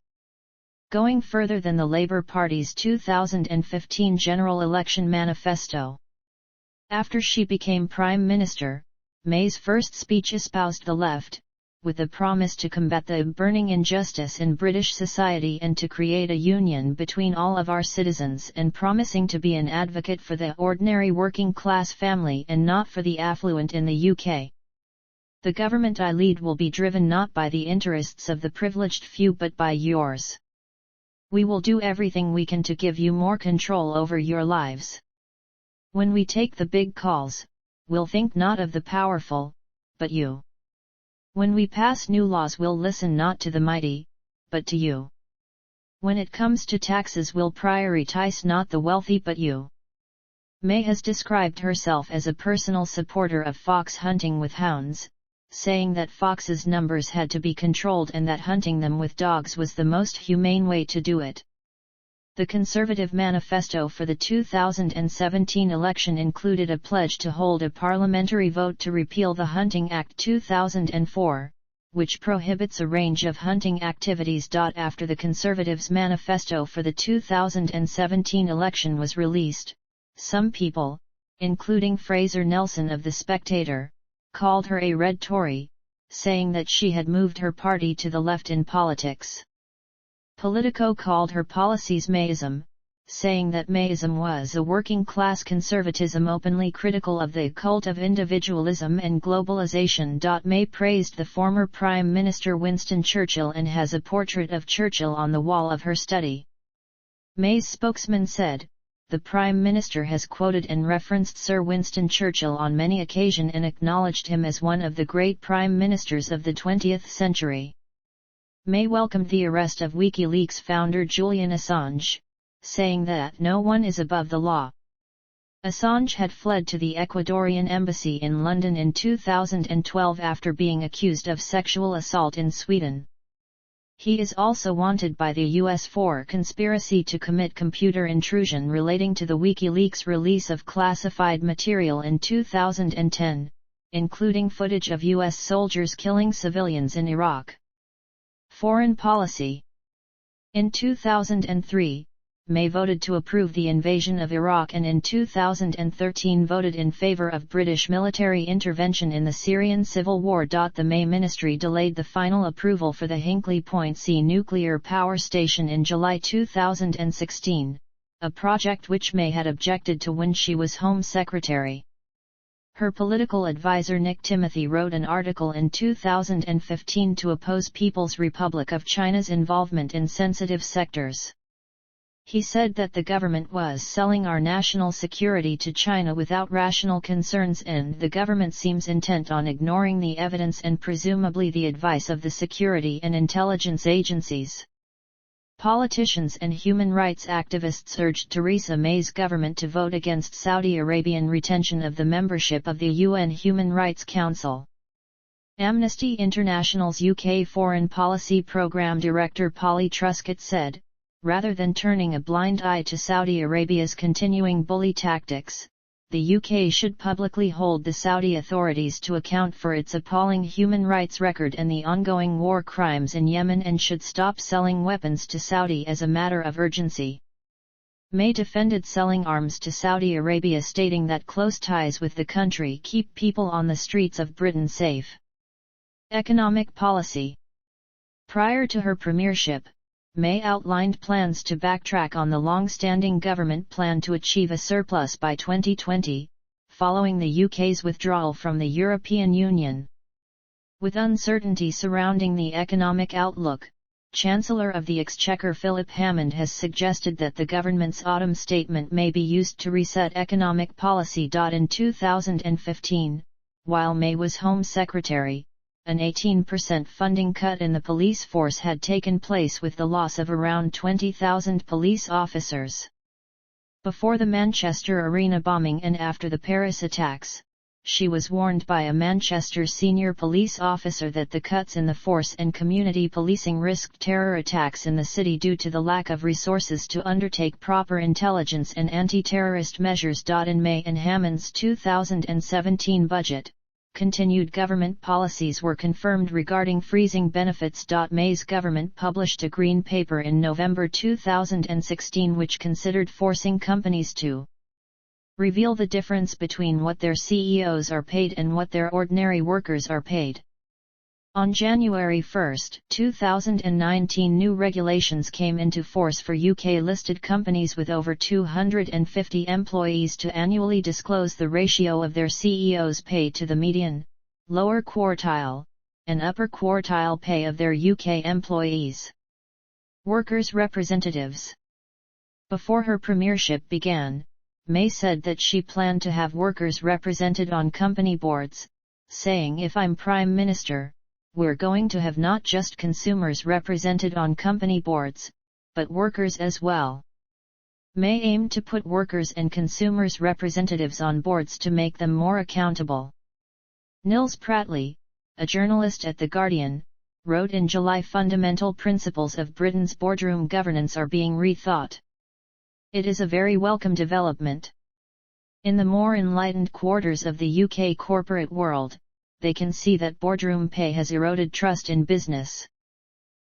going further than the Labour Party's 2015 general election manifesto. After she became Prime Minister, May's first speech espoused the left, with the promise to combat the burning injustice in British society and to create a union between all of our citizens, and promising to be an advocate for the ordinary working class family and not for the affluent in the UK. The government I lead will be driven not by the interests of the privileged few but by yours. We will do everything we can to give you more control over your lives. When we take the big calls, we'll think not of the powerful, but you. When we pass new laws, we'll listen not to the mighty, but to you. When it comes to taxes, we'll prioritize not the wealthy but you. May has described herself as a personal supporter of fox hunting with hounds, saying that foxes' numbers had to be controlled and that hunting them with dogs was the most humane way to do it. The Conservative manifesto for the 2017 election included a pledge to hold a parliamentary vote to repeal the Hunting Act 2004, which prohibits a range of hunting activities. After the Conservatives' manifesto for the 2017 election was released, some people, including Fraser Nelson of The Spectator, called her a red Tory, saying that she had moved her party to the left in politics. Politico called her policies Mayism, saying that Mayism was a working-class conservatism openly critical of the cult of individualism and globalization. May praised the former Prime Minister Winston Churchill and has a portrait of Churchill on the wall of her study. May's spokesman said, "The Prime Minister has quoted and referenced Sir Winston Churchill on many occasions and acknowledged him as one of the great Prime Ministers of the 20th century." May welcomed the arrest of WikiLeaks founder Julian Assange, saying that no one is above the law. Assange had fled to the Ecuadorian embassy in London in 2012 after being accused of sexual assault in Sweden. He is also wanted by the US for conspiracy to commit computer intrusion relating to the WikiLeaks release of classified material in 2010, including footage of US soldiers killing civilians in Iraq. Foreign policy. In 2003, May voted to approve the invasion of Iraq and in 2013 voted in favor of British military intervention in the Syrian civil war. The May ministry delayed the final approval for the Hinkley Point C nuclear power station in July 2016, a project which May had objected to when she was Home Secretary. Her political advisor Nick Timothy wrote an article in 2015 to oppose People's Republic of China's involvement in sensitive sectors. He said that the government was selling our national security to China without rational concerns, and the government seems intent on ignoring the evidence and presumably the advice of the security and intelligence agencies. Politicians and human rights activists urged Theresa May's government to vote against Saudi Arabian retention of the membership of the UN Human Rights Council. Amnesty International's UK Foreign Policy Programme Director Polly Truscott said, rather than turning a blind eye to Saudi Arabia's continuing bully tactics, the UK should publicly hold the Saudi authorities to account for its appalling human rights record and the ongoing war crimes in Yemen, and should stop selling weapons to Saudi as a matter of urgency. May defended selling arms to Saudi Arabia, stating that close ties with the country keep people on the streets of Britain safe. Economic policy. Prior to her premiership, May outlined plans to backtrack on the long-standing government plan to achieve a surplus by 2020, following the UK's withdrawal from the European Union. With uncertainty surrounding the economic outlook, Chancellor of the Exchequer Philip Hammond has suggested that the government's autumn statement may be used to reset economic policy. In 2015, while May was Home Secretary, an 18% funding cut in the police force had taken place, with the loss of around 20,000 police officers. Before the Manchester Arena bombing and after the Paris attacks, she was warned by a Manchester senior police officer that the cuts in the force and community policing risked terror attacks in the city due to the lack of resources to undertake proper intelligence and anti-terrorist measures. In May and Hammond's 2017 budget, continued government policies were confirmed regarding freezing benefits. May's government published a green paper in November 2016 which considered forcing companies to reveal the difference between what their CEOs are paid and what their ordinary workers are paid. On January 1, 2019, new regulations came into force for UK-listed companies with over 250 employees to annually disclose the ratio of their CEOs' pay to the median, lower quartile, and upper quartile pay of their UK employees. Workers' representatives. Before her premiership began, May said that she planned to have workers represented on company boards, saying, "If I'm Prime Minister, we're going to have not just consumers represented on company boards, but workers as well." May aimed to put workers and consumers representatives on boards to make them more accountable. Nils Pratley, a journalist at The Guardian, wrote in July, "Fundamental principles of Britain's boardroom governance are being rethought. It is a very welcome development. In the more enlightened quarters of the UK corporate world, they can see that boardroom pay has eroded trust in business."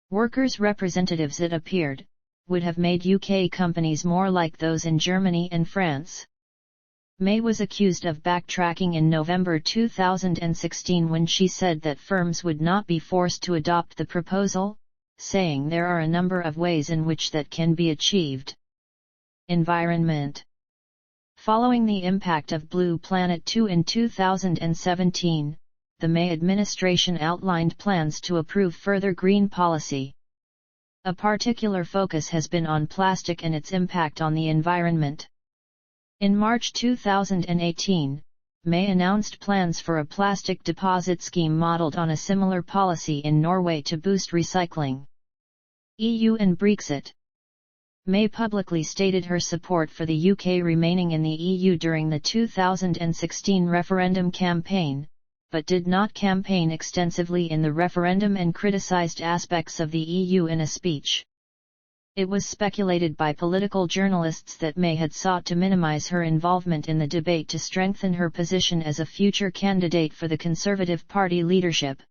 Workers' representatives, it appeared, would have made UK companies more like those in Germany and France. May was accused of backtracking in November 2016 when she said that firms would not be forced to adopt the proposal, saying there are a number of ways in which that can be achieved. Environment. Following the impact of Blue Planet 2 in 2017, the May administration outlined plans to approve further green policy. A particular focus has been on plastic and its impact on the environment. In March 2018, May announced plans for a plastic deposit scheme modeled on a similar policy in Norway to boost recycling. EU and Brexit. May publicly stated her support for the UK remaining in the EU during the 2016 referendum campaign, but did not campaign extensively in the referendum and criticised aspects of the EU in a speech. It was speculated by political journalists that May had sought to minimise her involvement in the debate to strengthen her position as a future candidate for the Conservative Party leadership.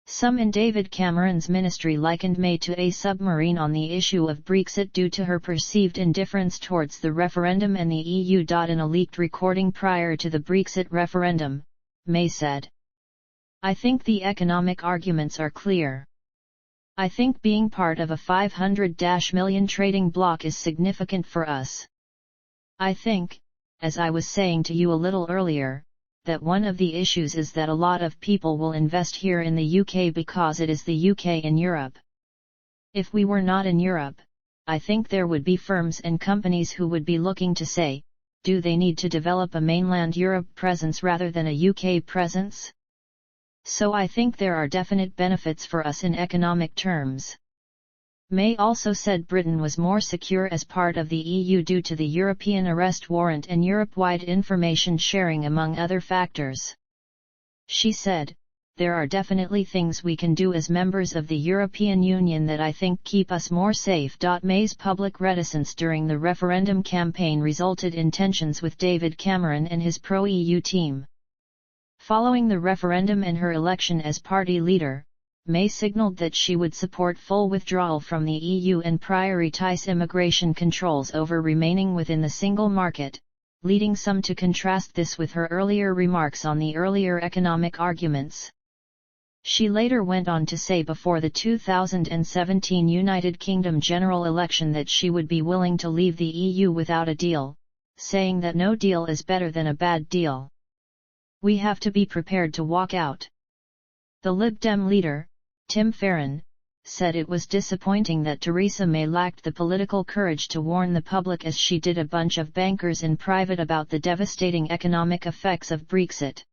Some in David Cameron's ministry likened May to a submarine on the issue of Brexit due to her perceived indifference towards the referendum and the EU. In a leaked recording prior to the Brexit referendum, May said, "I think the economic arguments are clear. I think being part of a 500 million trading bloc is significant for us. I think, as I was saying to you a little earlier, that one of the issues is that a lot of people will invest here in the UK because it is the UK in Europe. If we were not in Europe, I think there would be firms and companies who would be looking to say, do they need to develop a mainland Europe presence rather than a UK presence? So I think there are definite benefits for us in economic terms. May also said Britain was more secure as part of the EU due to the European arrest warrant and Europe-wide information sharing among other factors. She said, there are definitely things we can do as members of the European Union that I think keep us more safe. May's public reticence during the referendum campaign resulted in tensions with David Cameron and his pro-EU team. Following the referendum and her election as party leader, May signalled that she would support full withdrawal from the EU and prioritise immigration controls over remaining within the single market, leading some to contrast this with her earlier remarks on the earlier economic arguments. She later went on to say before the 2017 United Kingdom general election that she would be willing to leave the EU without a deal, saying that no deal is better than a bad deal. We have to be prepared to walk out. The Lib Dem leader, Tim Farron, said it was disappointing that Theresa May lacked the political courage to warn the public as she did a bunch of bankers in private about the devastating economic effects of Brexit.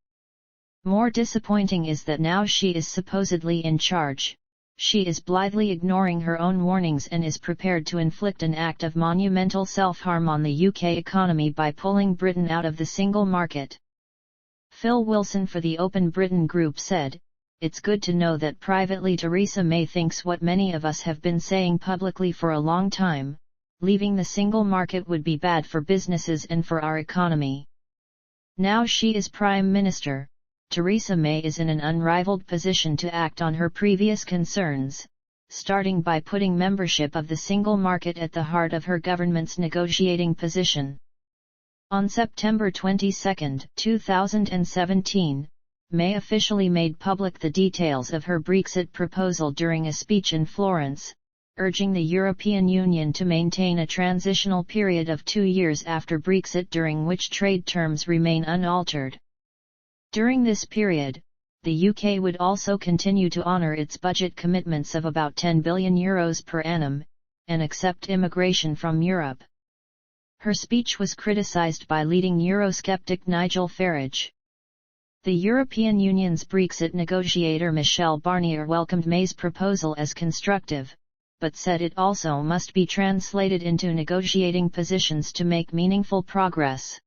More disappointing is that now she is supposedly in charge, she is blithely ignoring her own warnings and is prepared to inflict an act of monumental self-harm on the UK economy by pulling Britain out of the single market. Phil Wilson for the Open Britain Group said, "It's good to know that privately Theresa May thinks what many of us have been saying publicly for a long time, leaving the single market would be bad for businesses and for our economy. Now she is Prime Minister, Theresa May is in an unrivaled position to act on her previous concerns, starting by putting membership of the single market at the heart of her government's negotiating position." On September 22, 2017, May officially made public the details of her Brexit proposal during a speech in Florence, urging the European Union to maintain a transitional period of 2 years after Brexit during which trade terms remain unaltered. During this period, the UK would also continue to honour its budget commitments of about €10 billion per annum, and accept immigration from Europe. Her speech was criticised by leading Eurosceptic Nigel Farage. The European Union's Brexit negotiator Michel Barnier welcomed May's proposal as constructive, but said it also must be translated into negotiating positions to make meaningful progress.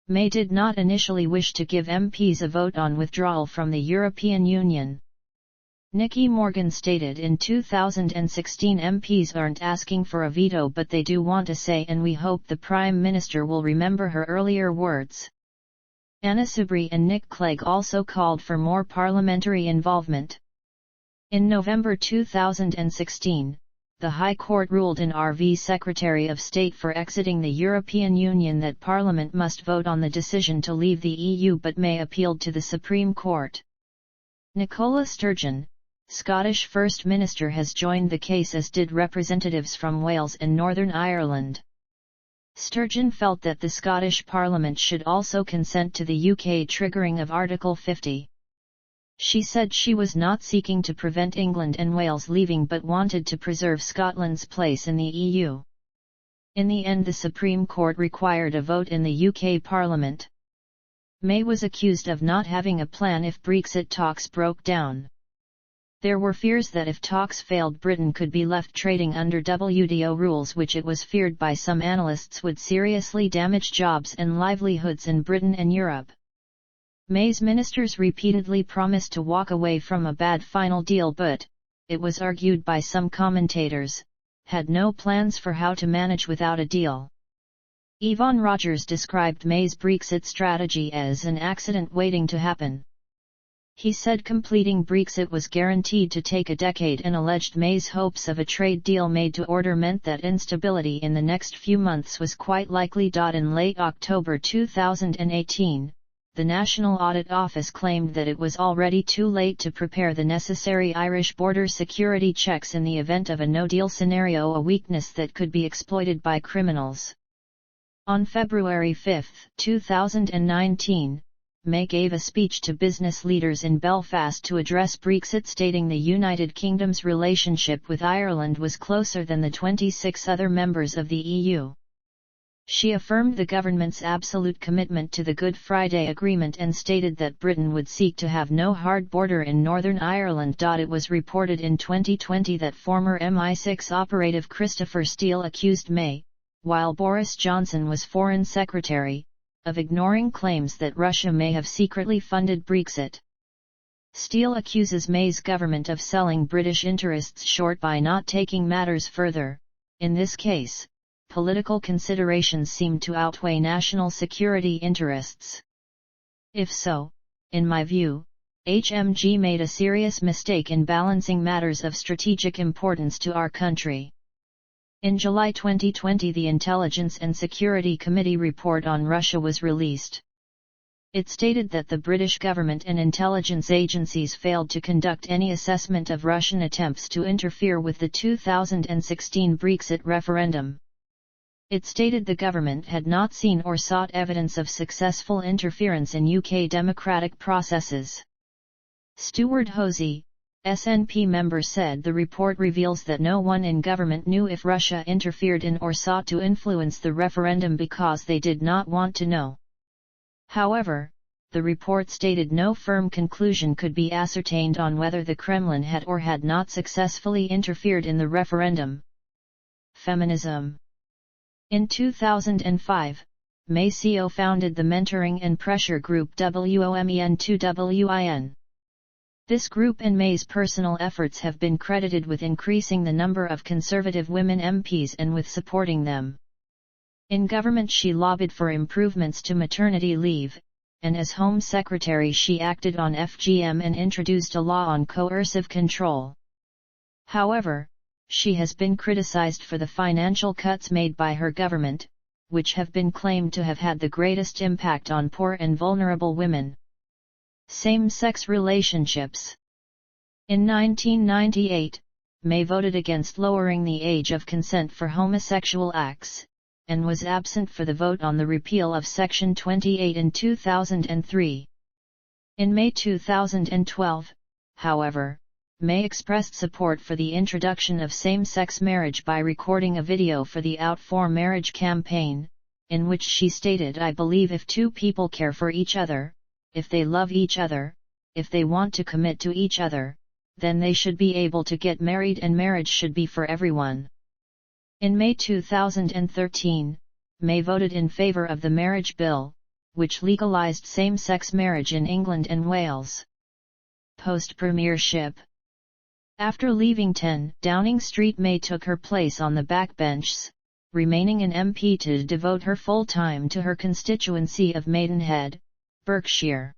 May did not initially wish to give MPs a vote on withdrawal from the European Union. Nicky Morgan stated in 2016, "MPs aren't asking for a veto but they do want a say, and we hope the Prime Minister will remember her earlier words." Anna Soubry and Nick Clegg also called for more parliamentary involvement. In November 2016, the High Court ruled in RV Secretary of State for exiting the European Union that Parliament must vote on the decision to leave the EU, but May appealed to the Supreme Court. Nicola Sturgeon, Scottish First Minister, has joined the case, as did representatives from Wales and Northern Ireland. Sturgeon felt that the Scottish Parliament should also consent to the UK triggering of Article 50. She said she was not seeking to prevent England and Wales leaving but wanted to preserve Scotland's place in the EU. In the end, the Supreme Court required a vote in the UK Parliament. May was accused of not having a plan if Brexit talks broke down. There were fears that if talks failed, Britain could be left trading under WTO rules, which it was feared by some analysts would seriously damage jobs and livelihoods in Britain and Europe. May's ministers repeatedly promised to walk away from a bad final deal but, it was argued by some commentators, had no plans for how to manage without a deal. Yvonne Rogers described May's Brexit strategy as an accident waiting to happen. He said completing Brexit was guaranteed to take a decade and alleged May's hopes of a trade deal made to order meant that instability in the next few months was quite likely. In late October 2018, the National Audit Office claimed that it was already too late to prepare the necessary Irish border security checks in the event of a no-deal scenario, a weakness that could be exploited by criminals. On February 5, 2019, May gave a speech to business leaders in Belfast to address Brexit, stating the United Kingdom's relationship with Ireland was closer than the 26 other members of the EU. She affirmed the government's absolute commitment to the Good Friday Agreement and stated that Britain would seek to have no hard border in Northern Ireland. It was reported in 2020 that former MI6 operative Christopher Steele accused May, while Boris Johnson was Foreign Secretary, of ignoring claims that Russia may have secretly funded Brexit. Steele accuses May's government of selling British interests short by not taking matters further. In this case, political considerations seem to outweigh national security interests. If so, in my view, HMG made a serious mistake in balancing matters of strategic importance to our country. In July 2020, the Intelligence and Security Committee report on Russia was released. It stated that the British government and intelligence agencies failed to conduct any assessment of Russian attempts to interfere with the 2016 Brexit referendum. It stated the government had not seen or sought evidence of successful interference in UK democratic processes. Stuart Hosey, SNP member, said the report reveals that no one in government knew if Russia interfered in or sought to influence the referendum because they did not want to know. However, the report stated no firm conclusion could be ascertained on whether the Kremlin had or had not successfully interfered in the referendum. Feminism. In 2005, May co-founded the mentoring and pressure group WOMEN2WIN. This group and May's personal efforts have been credited with increasing the number of Conservative women MPs and with supporting them. In government she lobbied for improvements to maternity leave, and as Home Secretary she acted on FGM and introduced a law on coercive control. However, she has been criticized for the financial cuts made by her government, which have been claimed to have had the greatest impact on poor and vulnerable women. Same-sex relationships. In 1998, May voted against lowering the age of consent for homosexual acts, and was absent for the vote on the repeal of Section 28 in 2003. In May 2012, however, May expressed support for the introduction of same-sex marriage by recording a video for the Out for Marriage campaign, in which she stated, "I believe if two people care for each other, if they love each other, if they want to commit to each other, then they should be able to get married and marriage should be for everyone." In May 2013, May voted in favor of the Marriage Bill, which legalized same-sex marriage in England and Wales. Post-premiership. After leaving 10 Downing Street, May took her place on the backbenches, remaining an MP to devote her full time to her constituency of Maidenhead, Berkshire.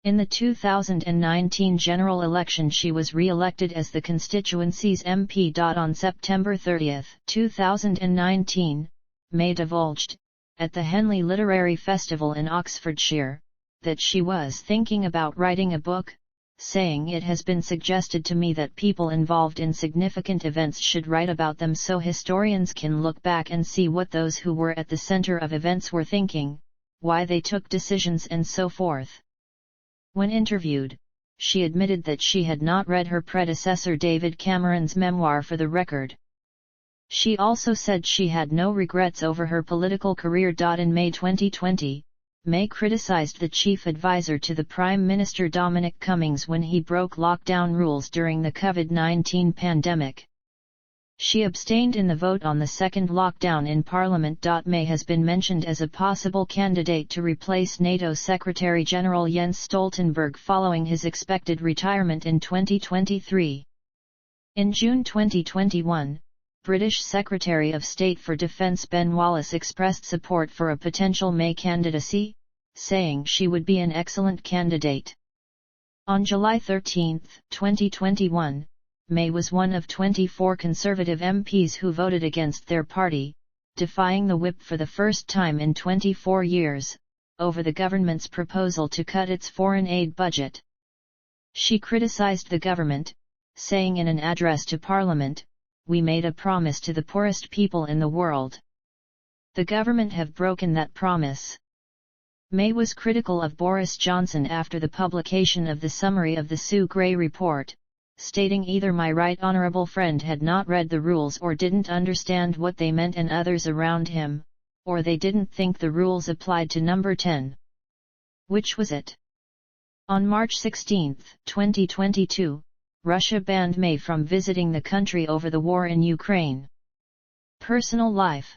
In the 2019 general election she was re-elected as the constituency's MP. On September 30, 2019, May divulged, at the Henley Literary Festival in Oxfordshire, that she was thinking about writing a book, saying, "It has been suggested to me that people involved in significant events should write about them so historians can look back and see what those who were at the center of events were thinking, why they took decisions and so forth." When interviewed, she admitted that she had not read her predecessor David Cameron's memoir for the record. She also said she had no regrets over her political career. In May 2020, May criticized the chief advisor to the Prime Minister Dominic Cummings when he broke lockdown rules during the COVID-19 pandemic. She abstained in the vote on the second lockdown in Parliament. May has been mentioned as a possible candidate to replace NATO Secretary-General Jens Stoltenberg following his expected retirement in 2023. In June 2021, British Secretary of State for Defence Ben Wallace expressed support for a potential May candidacy, saying she would be an excellent candidate. On July 13, 2021, May was one of 24 Conservative MPs who voted against their party, defying the whip for the first time in 24 years, over the government's proposal to cut its foreign aid budget. She criticized the government, saying in an address to Parliament, "We made a promise to the poorest people in the world. The government have broken that promise." May was critical of Boris Johnson after the publication of the summary of the Sue Gray report, stating either my right honourable friend had not read the rules or didn't understand what they meant and others around him, or they didn't think the rules applied to number 10. Which was it? On March 16, 2022, Russia banned May from visiting the country over the war in Ukraine. Personal life.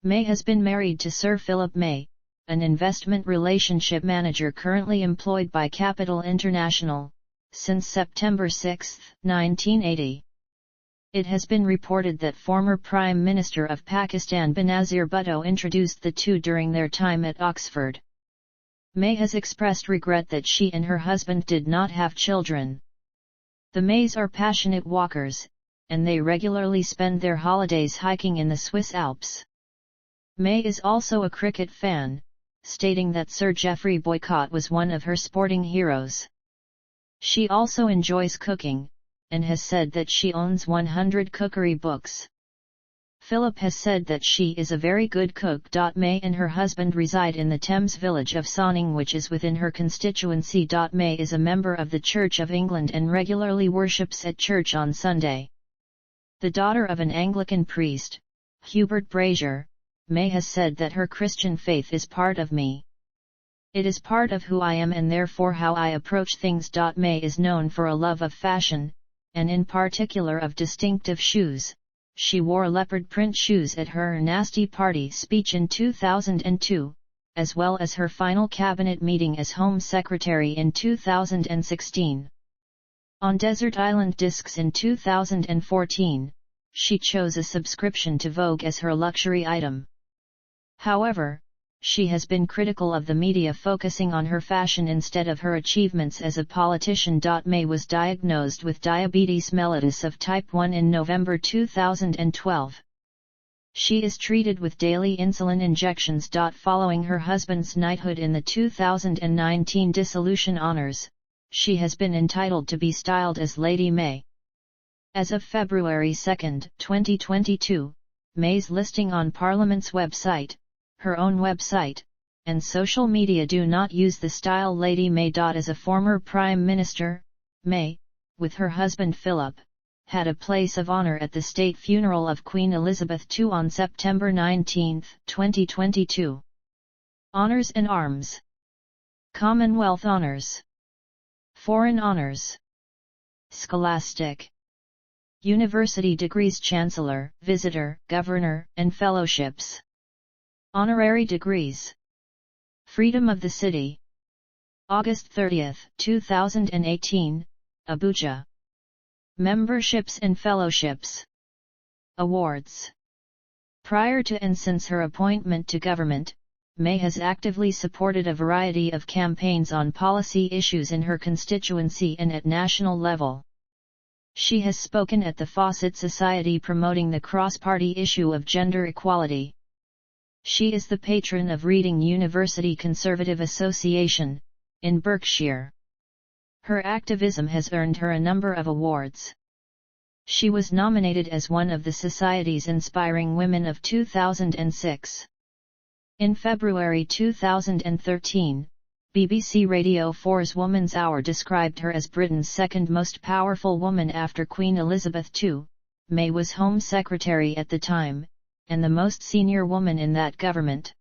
May has been married to Sir Philip May, an investment relationship manager currently employed by Capital International, since September 6, 1980. It has been reported that former Prime Minister of Pakistan Benazir Bhutto introduced the two during their time at Oxford. May has expressed regret that she and her husband did not have children. The Mays are passionate walkers, and they regularly spend their holidays hiking in the Swiss Alps. May is also a cricket fan, stating that Sir Geoffrey Boycott was one of her sporting heroes. She also enjoys cooking, and has said that she owns 100 cookery books. Philip has said that she is a very good cook. May and her husband reside in the Thames village of Sonning, which is within her constituency. May is a member of the Church of England and regularly worships at church on Sunday. The daughter of an Anglican priest, Hubert Brazier, May has said that her Christian faith is part of me. It is part of who I am and therefore how I approach things. May is known for a love of fashion, and in particular of distinctive shoes. She wore leopard print shoes at her Nasty Party speech in 2002, as well as her final cabinet meeting as Home Secretary in 2016. On Desert Island Discs in 2014, she chose a subscription to Vogue as her luxury item. However, she has been critical of the media focusing on her fashion instead of her achievements as a politician. May was diagnosed with diabetes mellitus of type 1 in November 2012. She is treated with daily insulin injections. Following her husband's knighthood in the 2019 Dissolution Honours, she has been entitled to be styled as Lady May. As of February 2, 2022, May's listing on Parliament's website, her own website, and social media do not use the style Lady May. As a former Prime Minister, May, with her husband Philip, had a place of honour at the state funeral of Queen Elizabeth II on September 19, 2022. Honours and Arms. Commonwealth Honours. Foreign Honours. Scholastic. University degrees: Chancellor, Visitor, Governor, and Fellowships. Honorary degrees. Freedom of the City. August 30, 2018, Abuja. Memberships and Fellowships. Awards. Prior to and since her appointment to government, May has actively supported a variety of campaigns on policy issues in her constituency and at national level. She has spoken at the Fawcett Society promoting the cross-party issue of gender equality. She is the patron of Reading University Conservative Association, in Berkshire. Her activism has earned her a number of awards. She was nominated as one of the Society's Inspiring Women of 2006. In February 2013, BBC Radio 4's Woman's Hour described her as Britain's second most powerful woman after Queen Elizabeth II. May was Home Secretary at the time, and the most senior woman in that government.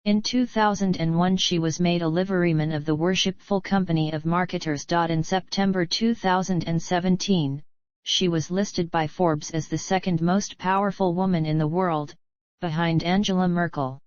In 2001 she was made a liveryman of the Worshipful Company of Marketers. In September 2017, she was listed by Forbes as the second most powerful woman in the world, behind Angela Merkel.